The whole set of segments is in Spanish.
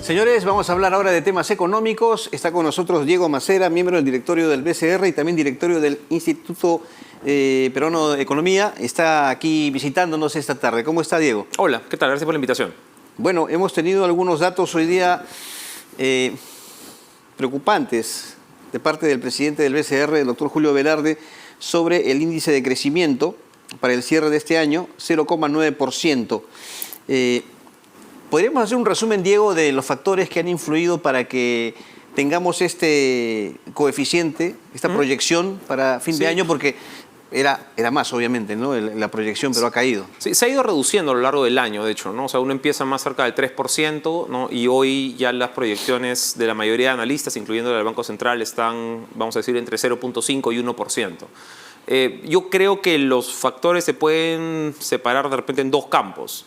Señores, vamos a hablar ahora de temas económicos. Está con nosotros Diego Macera, miembro del directorio del BCR y también directorio del Instituto Peruano de Economía. Está aquí visitándonos esta tarde. ¿Cómo está, Diego? Hola, ¿qué tal? Gracias por la invitación. Bueno, hemos tenido algunos datos hoy día preocupantes de parte del presidente del BCR, el doctor Julio Velarde, sobre el índice de crecimiento para el cierre de este año, 0,9%. ¿Podríamos hacer un resumen, Diego, de los factores que han influido para que tengamos este coeficiente, esta proyección para fin de año? Porque era más, obviamente, ¿no? La proyección, pero ha caído. Sí, se ha ido reduciendo a lo largo del año, de hecho, ¿no? O sea, uno empieza más cerca del 3%, ¿no? Y hoy ya las proyecciones de la mayoría de analistas, incluyendo la del Banco Central, están, vamos a decir, entre 0,5 y 1%. Yo creo que los factores se pueden separar de repente en dos campos.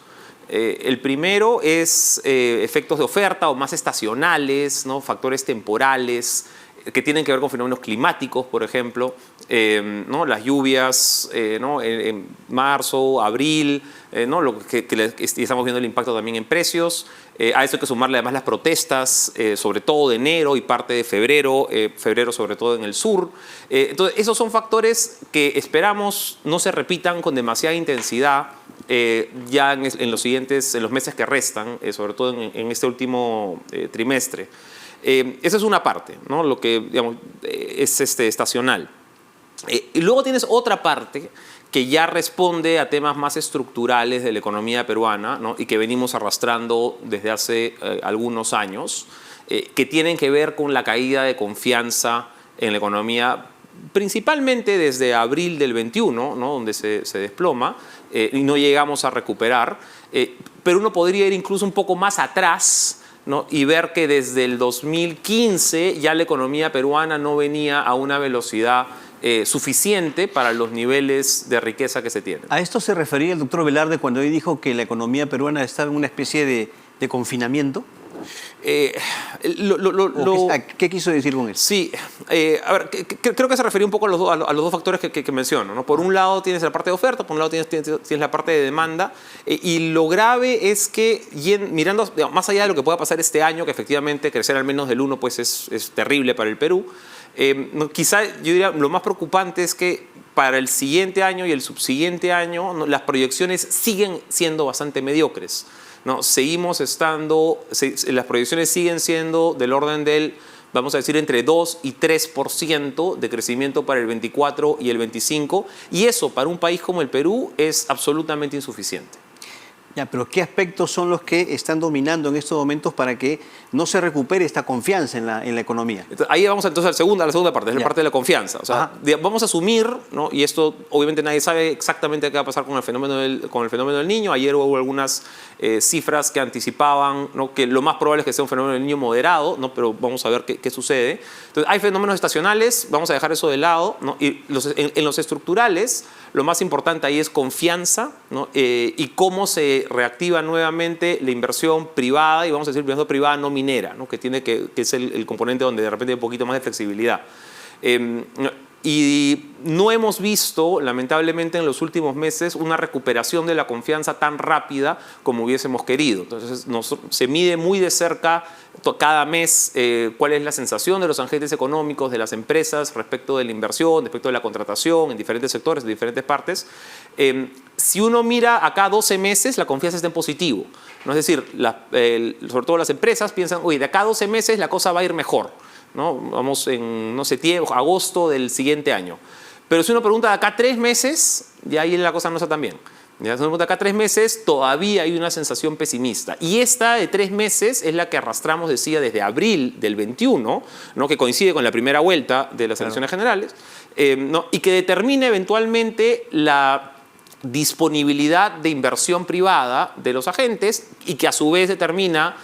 El primero es efectos de oferta o más estacionales, ¿no? Factores temporales que tienen que ver con fenómenos climáticos, por ejemplo, ¿no? Las lluvias, ¿no? En marzo, abril, ¿no? Lo que estamos viendo el impacto también en precios. A eso hay que sumarle además las protestas, sobre todo de enero y parte de febrero, febrero sobre todo en el sur. Entonces, esos son factores que esperamos no se repitan con demasiada intensidad ya en los meses que restan, sobre todo en este último trimestre. Esa es una parte, ¿no? Lo que digamos, es estacional. Y luego tienes otra parte que ya responde a temas más estructurales de la economía peruana, ¿no? Y que venimos arrastrando desde hace algunos años, que tienen que ver con la caída de confianza en la economía, principalmente desde abril del 21, ¿no? Donde se desploma, y no llegamos a recuperar, pero uno podría ir incluso un poco más atrás, ¿no? Y ver que desde el 2015 ya la economía peruana no venía a una velocidad suficiente para los niveles de riqueza que se tienen. ¿A esto se refería el doctor Velarde cuando hoy dijo que la economía peruana estaba en una especie de confinamiento? ¿Qué quiso decir con eso? Sí, a ver, creo que se refería un poco a los dos factores que menciono, ¿no? Por un lado tienes la parte de oferta, por un lado tienes la parte de demanda, y lo grave es que mirando digamos, más allá de lo que pueda pasar este año, que efectivamente crecer al menos del 1 pues es terrible para el Perú, quizá yo diría lo más preocupante es que para el siguiente año y el subsiguiente año, ¿no? Las proyecciones siguen siendo bastante mediocres, ¿no? Las proyecciones siguen siendo del orden del, vamos a decir, entre 2 y 3% de crecimiento para el 24 y el 25, y eso para un país como el Perú es absolutamente insuficiente. Ya, pero ¿qué aspectos son los que están dominando en estos momentos para que no se recupere esta confianza en la economía? Entonces, ahí vamos entonces a la segunda parte, es la parte de la confianza. O sea, vamos a asumir, ¿no? Y esto obviamente nadie sabe exactamente qué va a pasar con el fenómeno del niño. Ayer hubo algunas cifras que anticipaban, ¿no? Que lo más probable es que sea un fenómeno del niño moderado, ¿no? Pero vamos a ver qué sucede. Entonces, hay fenómenos estacionales, vamos a dejar eso de lado, ¿no? Y en los estructurales, lo más importante ahí es confianza, ¿no? Y cómo se reactiva nuevamente la inversión privada, y vamos a decir inversión privada no minera, ¿no? Que es el componente donde de repente hay un poquito más de flexibilidad. Y no hemos visto, lamentablemente, en los últimos meses una recuperación de la confianza tan rápida como hubiésemos querido. Entonces, se mide muy de cerca cada mes cuál es la sensación de los agentes económicos, de las empresas respecto de la inversión, respecto de la contratación en diferentes sectores, en diferentes partes. Si uno mira acá 12 meses, la confianza está en positivo, ¿no? Es decir, sobre todo las empresas piensan, oye, de acá a 12 meses la cosa va a ir mejor, ¿no? Vamos en, no sé, agosto del siguiente año. Pero si uno pregunta de acá a 3 meses, ya ahí la cosa no está tan bien. Ya, si uno pregunta de acá a 3 meses, todavía hay una sensación pesimista. Y esta de 3 meses es la que arrastramos, decía, desde abril del 21, ¿no? Que coincide con la primera vuelta de las elecciones generales, ¿no? Y que determina eventualmente la disponibilidad de inversión privada de los agentes y que a su vez determina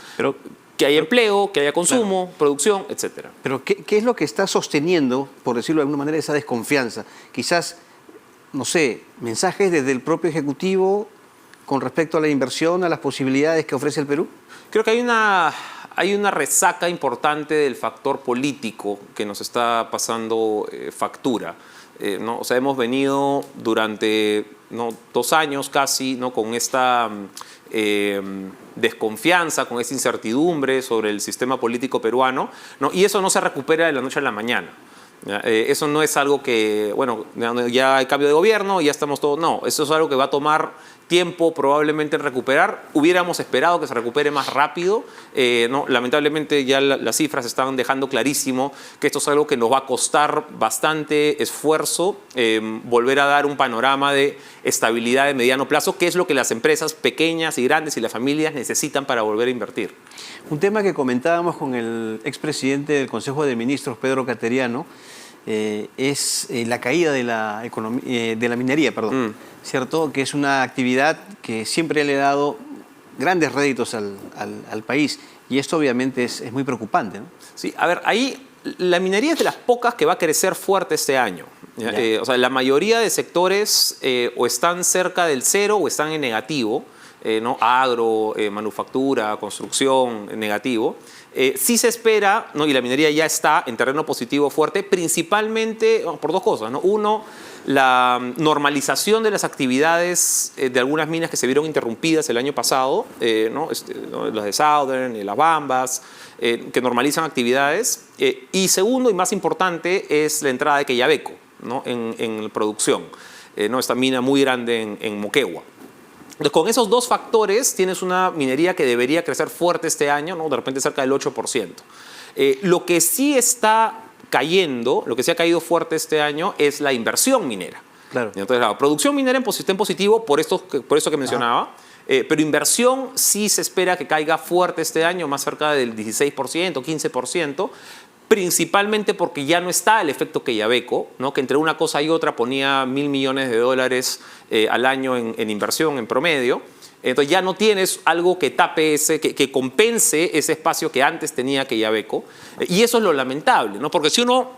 que haya empleo, que haya consumo, producción, etc. Pero ¿qué es lo que está sosteniendo, por decirlo de alguna manera, esa desconfianza? Quizás, no sé, mensajes desde el propio Ejecutivo con respecto a la inversión, a las posibilidades que ofrece el Perú. Creo que hay una resaca importante del factor político que nos está pasando factura. ¿No? O sea, hemos venido durante 2 años casi, ¿no? Con esta desconfianza, con esa incertidumbre sobre el sistema político peruano, ¿no? Y eso no se recupera de la noche a la mañana. Eso no es algo que, bueno, ya hay cambio de gobierno, ya estamos todos... No, eso es algo que va a tomar tiempo probablemente en recuperar. Hubiéramos esperado que se recupere más rápido. No, lamentablemente ya las cifras están dejando clarísimo que esto es algo que nos va a costar bastante esfuerzo volver a dar un panorama de estabilidad de mediano plazo, que es lo que las empresas pequeñas y grandes y las familias necesitan para volver a invertir. Un tema que comentábamos con el expresidente del Consejo de Ministros, Pedro Cateriano, es la caída de la minería, perdón, ¿cierto? Que es una actividad que siempre le ha dado grandes réditos al país, y esto obviamente es muy preocupante, ¿no? Sí, a ver, ahí la minería es de las pocas que va a crecer fuerte este año. O sea, la mayoría de sectores o están cerca del cero o están en negativo, ¿no? Agro, manufactura, construcción, en negativo. Sí se espera, ¿no? Y la minería ya está en terreno positivo fuerte, principalmente por dos cosas, ¿no? Uno, la normalización de las actividades de algunas minas que se vieron interrumpidas el año pasado, ¿no? Las de Southern, las Bambas, que normalizan actividades. Y segundo, y más importante, es la entrada de Quellaveco, ¿no? en producción, ¿no? Esta mina muy grande en Moquegua. Entonces, con esos dos factores tienes una minería que debería crecer fuerte este año, ¿no? De repente cerca del 8%. Lo que sí está cayendo, lo que sí ha caído fuerte este año es la inversión minera. Claro. Entonces, la producción minera está en positivo por esto que mencionaba, pero inversión sí se espera que caiga fuerte este año, más cerca del 16%, 15%, principalmente porque ya no está el efecto Quellaveco, ¿no? Que entre una cosa y otra ponía $1.000 millones al año en inversión en promedio. Entonces ya no tienes algo que tape que compense ese espacio que antes tenía Quellaveco. Y eso es lo lamentable, ¿no? Porque si uno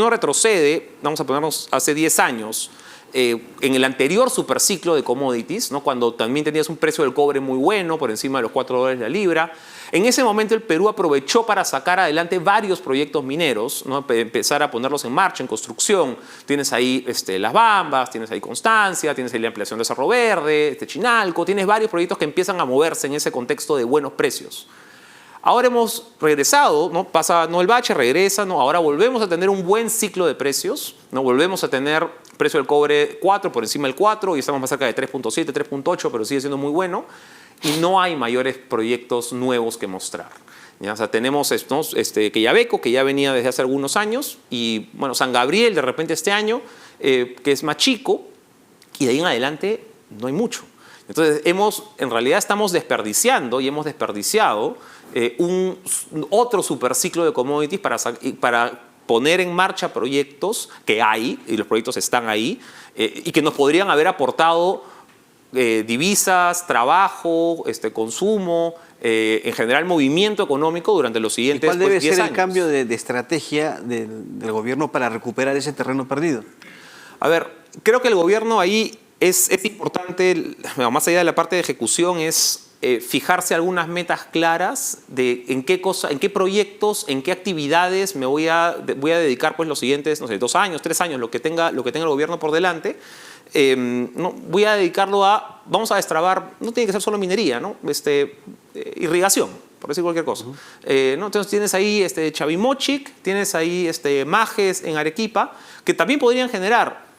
retrocede, vamos a ponernos hace 10 años, en el anterior superciclo de commodities, ¿no? Cuando también tenías un precio del cobre muy bueno, por encima de los $4 la libra, en ese momento el Perú aprovechó para sacar adelante varios proyectos mineros, ¿no? Empezar a ponerlos en marcha, en construcción. Tienes ahí Las Bambas, tienes ahí Constancia, tienes ahí la ampliación de Cerro Verde, Chinalco, tienes varios proyectos que empiezan a moverse en ese contexto de buenos precios. Ahora hemos regresado, ¿no? Pasa el bache, regresa, ¿no? Ahora volvemos a tener un buen ciclo de precios, ¿no? Volvemos a tener precio del cobre 4 por encima del 4 y estamos más cerca de 3.7, 3.8, pero sigue siendo muy bueno. Y no hay mayores proyectos nuevos que mostrar. ¿Ya? O sea, tenemos Quellaveco, que ya venía desde hace algunos años, y bueno, San Gabriel de repente este año, que es más chico, y de ahí en adelante no hay mucho. Entonces, en realidad estamos desperdiciando y hemos desperdiciado otro superciclo de commodities para poner en marcha proyectos que hay, y los proyectos están ahí, y que nos podrían haber aportado divisas, trabajo, consumo, en general movimiento económico durante los siguientes 10 años. ¿Y cuál debe ser el cambio de estrategia del gobierno para recuperar ese terreno perdido? A ver, creo que el gobierno ahí es importante, más allá de la parte de ejecución, es fijarse algunas metas claras de en qué proyectos, en qué actividades me voy a dedicar pues los siguientes, no sé, 2 años, 3 años, lo que tenga el gobierno por delante. No, voy a dedicarlo vamos a destrabar, no tiene que ser solo minería, ¿no? Irrigación, por decir cualquier cosa. ¿No? Entonces tienes ahí Chavimochic, tienes ahí Majes en Arequipa, que también podrían generar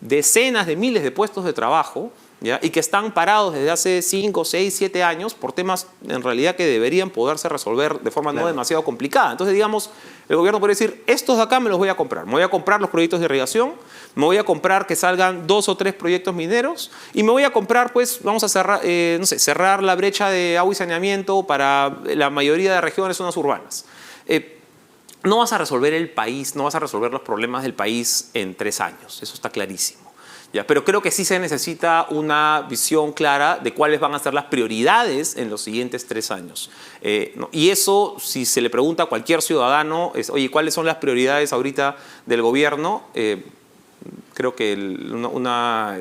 decenas de miles de puestos de trabajo, ¿ya? Y que están parados desde hace 5, 6, 7 años por temas en realidad que deberían poderse resolver de forma no demasiado complicada. Entonces, digamos, el gobierno puede decir, estos de acá me los voy a comprar. Me voy a comprar los proyectos de irrigación, me voy a comprar que salgan 2 o 3 proyectos mineros y me voy a comprar, pues, vamos a cerrar, cerrar la brecha de agua y saneamiento para la mayoría de regiones, zonas urbanas. No vas a resolver el país, no vas a resolver los problemas del país en 3 años, eso está clarísimo. ¿Ya? Pero creo que sí se necesita una visión clara de cuáles van a ser las prioridades en los siguientes 3 años. ¿No? Y eso, si se le pregunta a cualquier ciudadano, oye, ¿cuáles son las prioridades ahorita del gobierno? Creo que una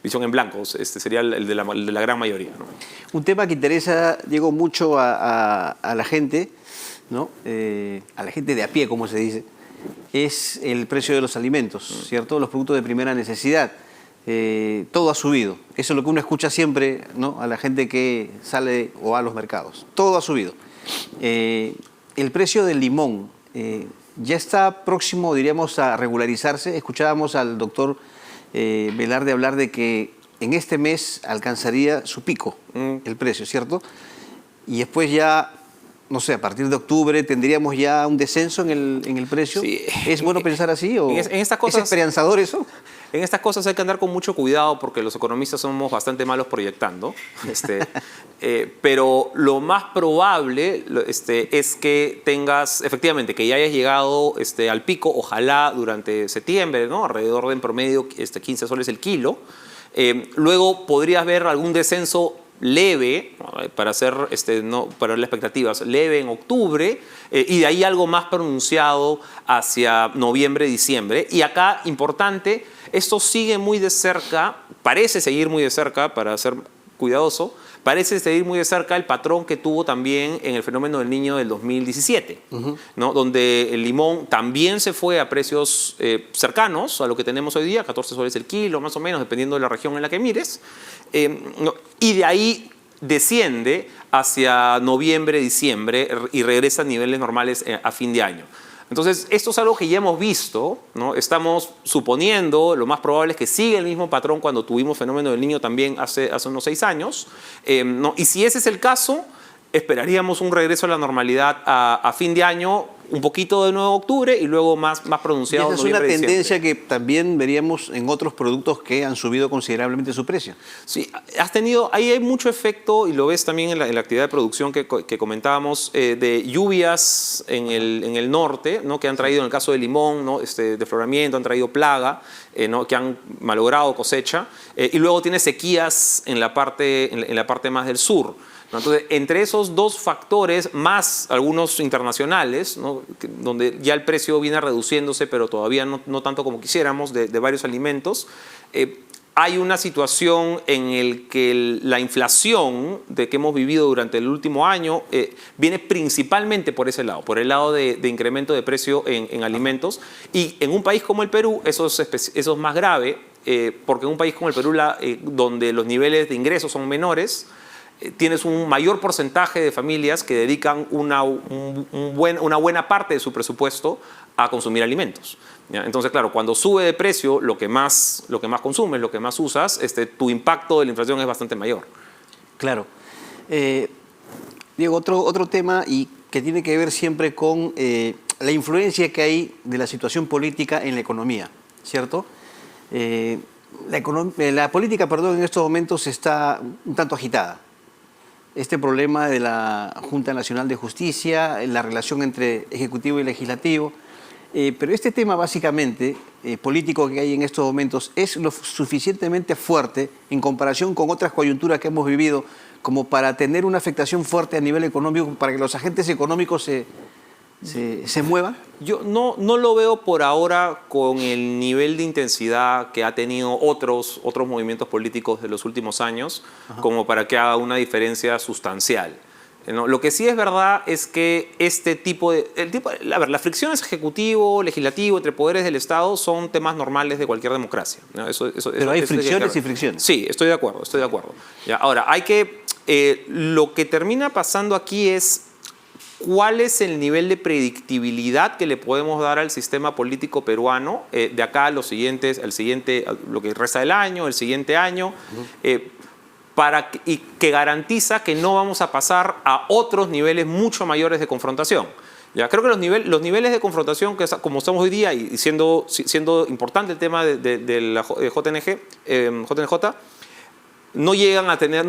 visión en blanco sería el de la gran mayoría, ¿no? Un tema que interesa, Diego, mucho a la gente, ¿no? A la gente de a pie, como se dice, es el precio de los alimentos, ¿cierto? Los productos de primera necesidad. todo ha subido. Eso es lo que uno escucha siempre, ¿no?, a la gente que sale o va a los mercados. Todo ha subido. El precio del limón ya está próximo, diríamos, a regularizarse. Escuchábamos al doctor Velarde hablar de que en este mes alcanzaría su pico el precio, ¿cierto? Y después ya, no sé, a partir de octubre tendríamos ya un descenso en el precio. Sí. ¿Es bueno pensar así o en estas cosas, es esperanzador eso? En estas cosas hay que andar con mucho cuidado porque los economistas somos bastante malos proyectando. Pero lo más probable es que tengas, efectivamente, que ya hayas llegado al pico, ojalá durante septiembre, ¿no?, alrededor de en promedio 15 soles el kilo. Luego podrías ver algún descenso leve, para hacer para las expectativas, leve en octubre, y de ahí algo más pronunciado hacia noviembre, diciembre. Y acá, importante, esto sigue muy de cerca, parece seguir muy de cerca, para ser cuidadoso, parece seguir muy de cerca el patrón que tuvo también en el fenómeno del Niño del 2017, ¿no?, donde el limón también se fue a precios cercanos a lo que tenemos hoy día, 14 soles el kilo, más o menos, dependiendo de la región en la que mires, y de ahí desciende hacia noviembre, diciembre y regresa a niveles normales a fin de año. Entonces, esto es algo que ya hemos visto, ¿no? Estamos suponiendo, lo más probable es que siga el mismo patrón cuando tuvimos fenómeno del Niño también hace unos 6 años. ¿No? Y si ese es el caso, esperaríamos un regreso a la normalidad a fin de año, un poquito de nuevo octubre y luego más pronunciado. Y esa es una tendencia que también veríamos en otros productos que han subido considerablemente su precio. Sí, ahí hay mucho efecto, y lo ves también en la actividad de producción que comentábamos, de lluvias en el norte, ¿no?, que han traído, en el caso del limón, ¿no?, defloramiento, han traído plaga, ¿no?, que han malogrado cosecha, y luego tiene sequías en la parte más del sur. Entonces, entre esos dos factores, más algunos internacionales, ¿no?, donde ya el precio viene reduciéndose, pero todavía no tanto como quisiéramos, de varios alimentos, hay una situación en la que la inflación que hemos vivido durante el último año viene principalmente por ese lado, por el lado de incremento de precio en alimentos. Y en un país como el Perú, eso es más grave, porque en un país como el Perú, donde los niveles de ingresos son menores, tienes un mayor porcentaje de familias que dedican una buena parte de su presupuesto a consumir alimentos, ¿ya? Entonces, claro, cuando sube de precio lo que más consumes, lo que más usas, tu impacto de la inflación es bastante mayor. Claro. Diego, otro tema y que tiene que ver siempre con la influencia que hay de la situación política en la economía, ¿cierto? La política, en estos momentos está un tanto agitada. Este problema de la Junta Nacional de Justicia, la relación entre Ejecutivo y Legislativo, pero este tema básicamente político que hay en estos momentos es lo suficientemente fuerte en comparación con otras coyunturas que hemos vivido como para tener una afectación fuerte a nivel económico, para que los agentes económicos se muevan. Yo no lo veo por ahora con el nivel de intensidad que ha tenido otros movimientos políticos de los últimos años, como para que haga una diferencia sustancial. ¿No? Lo que sí es verdad es que las fricciones ejecutivo, legislativo, entre poderes del Estado son temas normales de cualquier democracia, ¿no? Pero hay fricciones y fricciones. Sí, estoy de acuerdo. Ya, ahora, lo que termina pasando aquí es cuál es el nivel de predictibilidad que le podemos dar al sistema político peruano de acá a lo que resta del año, el siguiente año, y que garantiza que no vamos a pasar a otros niveles mucho mayores de confrontación. Ya, creo que los niveles de confrontación, como estamos hoy día, y siendo importante el tema de la JNJ, no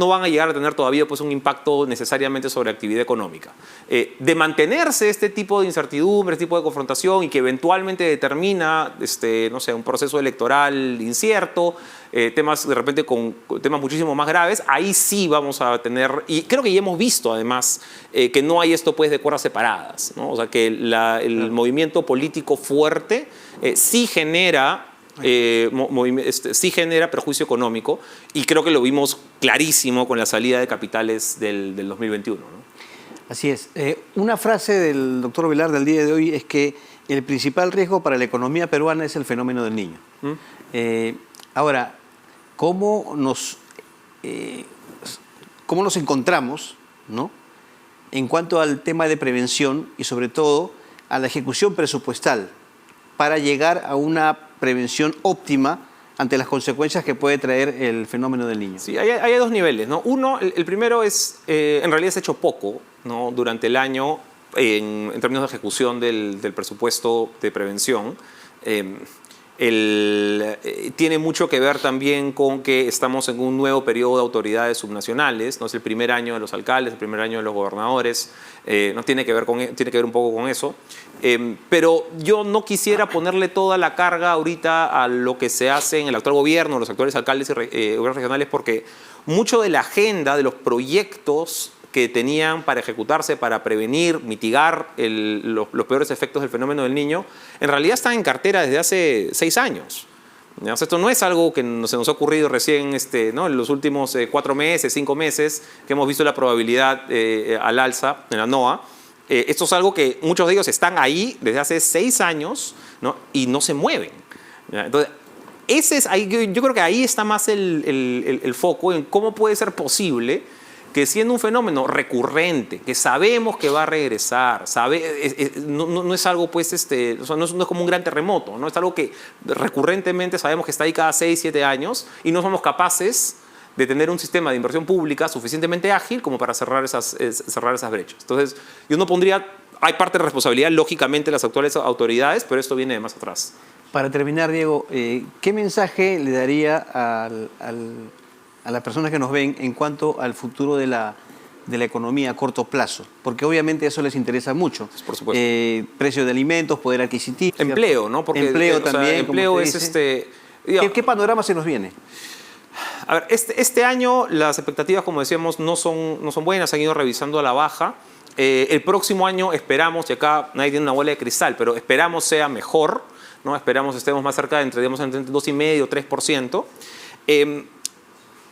van a llegar a tener todavía pues, un impacto necesariamente sobre actividad económica. De mantenerse este tipo de incertidumbre, este tipo de confrontación, y que eventualmente determina no sé, un proceso electoral incierto, temas de repente con temas muchísimo más graves, ahí sí vamos a tener, y creo que ya hemos visto además que no hay esto pues de cuerdas separadas, ¿no? O sea que el movimiento político fuerte sí genera sí genera perjuicio económico, y creo que lo vimos clarísimo con la salida de capitales del 2021, ¿no? Así es. Una frase del doctor Velarde del día de hoy es que el principal riesgo para la economía peruana es el fenómeno del Niño. Ahora, cómo nos encontramos, ¿no?, en cuanto al tema de prevención y sobre todo a la ejecución presupuestal para llegar a una prevención óptima ante las consecuencias que puede traer el fenómeno del Niño. Sí, hay dos niveles, ¿no? Uno, el primero es, en realidad se ha hecho poco, ¿no?, durante el año en términos de ejecución del presupuesto de prevención. Tiene mucho que ver también con que estamos en un nuevo periodo de autoridades subnacionales, no es el primer año de los alcaldes, el primer año de los gobernadores, no tiene que ver un poco con eso. Pero yo no quisiera ponerle toda la carga ahorita a lo que se hace en el actual gobierno, los actuales alcaldes y gobiernos regionales, porque mucho de la agenda de los proyectos que tenían para ejecutarse, para prevenir, mitigar los peores efectos del fenómeno del Niño, en realidad están en cartera desde hace 6 años. ¿Ya? O sea, esto no es algo que se nos ha ocurrido recién, ¿no?, en los últimos 4 meses, 5 meses, que hemos visto la probabilidad al alza en la NOA. Esto es algo que muchos de ellos están ahí desde hace 6 años, ¿no?, y no se mueven. ¿Ya? Entonces, yo creo que ahí está más el foco en cómo puede ser posible que, siendo un fenómeno recurrente, que sabemos que va a regresar, no es algo, pues, no es como un gran terremoto, ¿no? Es algo que recurrentemente sabemos que está ahí cada 6, 7 años y no somos capaces de tener un sistema de inversión pública suficientemente ágil como para cerrar esas brechas. Entonces, yo no pondría, hay parte de responsabilidad, lógicamente, de las actuales autoridades, pero esto viene de más atrás. Para terminar, Diego, ¿qué mensaje le daría a las personas que nos ven en cuanto al futuro de la economía a corto plazo? Porque obviamente eso les interesa mucho. Por supuesto. Precio de alimentos, poder adquisitivo. Empleo, ¿no? Porque empleo también. Sea, empleo es ¿Qué panorama se nos viene? A ver, este año las expectativas, como decíamos, no son buenas, han ido revisando a la baja. El próximo año esperamos, y acá nadie tiene una bola de cristal, pero esperamos sea mejor, ¿no? Esperamos estemos más cerca entre 2,5% y 3%.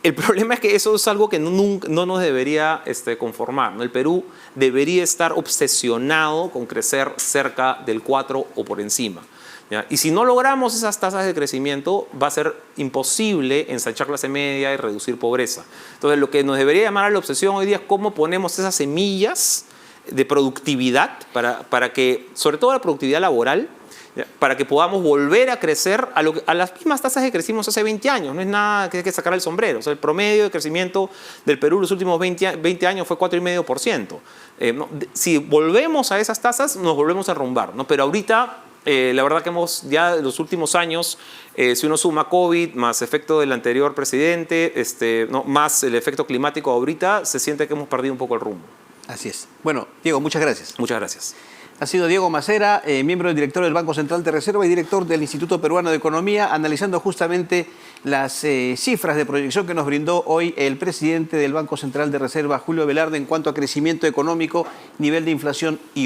El problema es que eso es algo que no nos debería conformar, ¿no? El Perú debería estar obsesionado con crecer cerca del 4 o por encima, ¿ya? Y si no logramos esas tasas de crecimiento, va a ser imposible ensanchar clase media y reducir pobreza. Entonces, lo que nos debería llamar a la obsesión hoy día es cómo ponemos esas semillas de productividad para que, sobre todo la productividad laboral, para que podamos volver a crecer a las mismas tasas que crecimos hace 20 años. No es nada que hay que sacar el sombrero. O sea, el promedio de crecimiento del Perú los últimos 20 años fue 4,5%. Si volvemos a esas tasas, nos volvemos a derrumbar, ¿no? Pero ahorita, la verdad que hemos ya en los últimos años, si uno suma COVID, más efecto del anterior presidente, más el efecto climático ahorita, se siente que hemos perdido un poco el rumbo. Así es. Bueno, Diego, muchas gracias. Muchas gracias. Ha sido Diego Macera, miembro del directorio del Banco Central de Reserva y director del Instituto Peruano de Economía, analizando justamente las cifras de proyección que nos brindó hoy el presidente del Banco Central de Reserva, Julio Velarde, en cuanto a crecimiento económico, nivel de inflación y